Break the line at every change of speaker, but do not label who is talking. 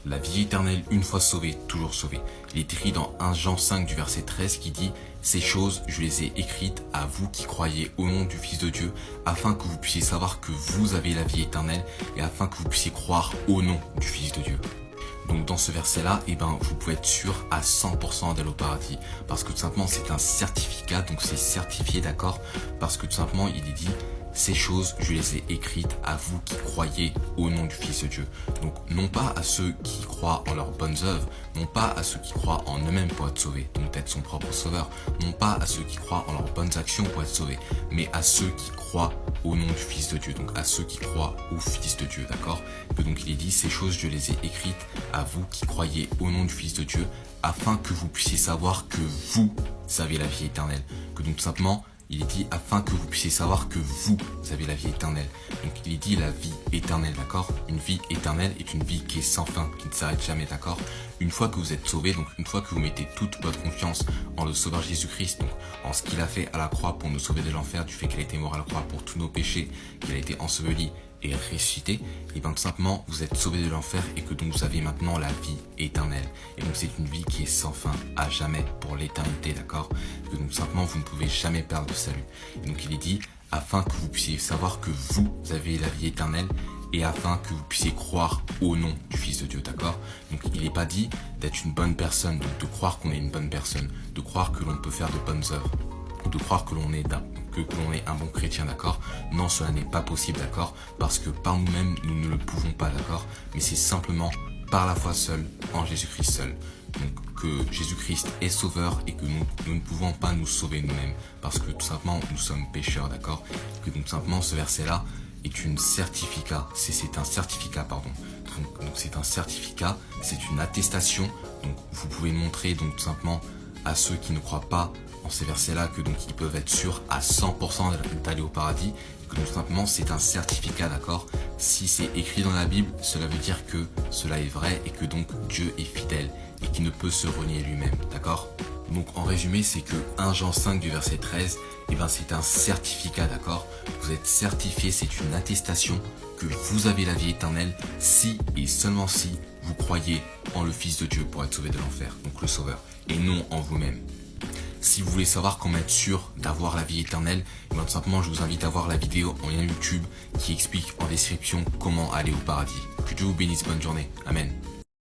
La vie éternelle, une fois sauvé, toujours sauvé. Il est écrit dans 1 Jean 5 du verset 13 qui dit « Ces choses, je les ai écrites à vous qui croyez au nom du Fils de Dieu, afin que vous puissiez savoir que vous avez la vie éternelle et afin que vous puissiez croire au nom du Fils de Dieu. » Donc dans ce verset-là, vous pouvez être sûr à 100% d'aller au paradis. Parce que tout simplement, c'est un certificat, donc c'est certifié, d'accord? Parce que tout simplement, il est dit « Ces choses, je les ai écrites à vous qui croyez au nom du Fils de Dieu. » Donc non pas à ceux qui croient en leurs bonnes œuvres, non pas à ceux qui croient en eux-mêmes pour être sauvés, donc être son propre sauveur, non pas à ceux qui croient en leurs bonnes actions pour être sauvés, mais à ceux qui croient au nom du Fils de Dieu, donc à ceux qui croient au Fils de Dieu, d'accord? Que donc il est dit, ces choses je les ai écrites à vous qui croyez au nom du Fils de Dieu, afin que vous puissiez savoir que vous avez la vie éternelle. Que donc tout simplement, il est dit afin que vous puissiez savoir que vous avez la vie éternelle. Donc il est dit la vie éternelle, d'accord? Une vie éternelle est une vie qui est sans fin, qui ne s'arrête jamais, d'accord? Une fois que vous êtes sauvé, donc une fois que vous mettez toute votre confiance en le Sauveur Jésus-Christ, donc en ce qu'il a fait à la croix pour nous sauver de l'enfer, du fait qu'il a été mort à la croix pour tous nos péchés, qu'il a été enseveli et ressuscité, et bien tout simplement vous êtes sauvé de l'enfer et que donc vous avez maintenant la vie éternelle. Et donc c'est une vie qui est sans fin, à jamais, pour l'éternité, d'accord? Que donc tout simplement vous ne pouvez jamais perdre le salut. Et donc il est dit, afin que vous puissiez savoir que vous avez la vie éternelle et afin que vous puissiez croire au nom du Fils de Dieu, d'accord? Donc il n'est pas dit d'être une bonne personne, donc de croire qu'on est une bonne personne, de croire que l'on peut faire de bonnes œuvres, de croire que l'on est un bon chrétien, d'accord? Non, cela n'est pas possible, d'accord? Parce que par nous-mêmes, nous ne le pouvons pas, d'accord? Mais c'est simplement par la foi seule, en Jésus-Christ seul. Donc que Jésus-Christ est sauveur et que nous ne pouvons pas nous sauver nous-mêmes. Parce que tout simplement, nous sommes pécheurs, d'accord? Que donc tout simplement, ce verset-là est c'est un certificat, pardon. Donc c'est un certificat, c'est une attestation. Donc vous pouvez montrer donc tout simplement à ceux qui ne croient pas en ces versets-là que donc ils peuvent être sûrs à 100% d'aller au paradis, que donc simplement c'est un certificat, d'accord? Si c'est écrit dans la Bible, cela veut dire que cela est vrai et que donc Dieu est fidèle et qu'il ne peut se renier lui-même, d'accord? Donc en résumé, c'est que 1 Jean 5 du verset 13, c'est un certificat, d'accord? Vous êtes certifié, c'est une attestation que vous avez la vie éternelle si et seulement si vous croyez en le Fils de Dieu pour être sauvé de l'enfer, donc le Sauveur, et non en vous-même. Si vous voulez savoir comment être sûr d'avoir la vie éternelle, tout simplement je vous invite à voir la vidéo en lien YouTube qui explique en description comment aller au paradis. Que Dieu vous bénisse, bonne journée. Amen.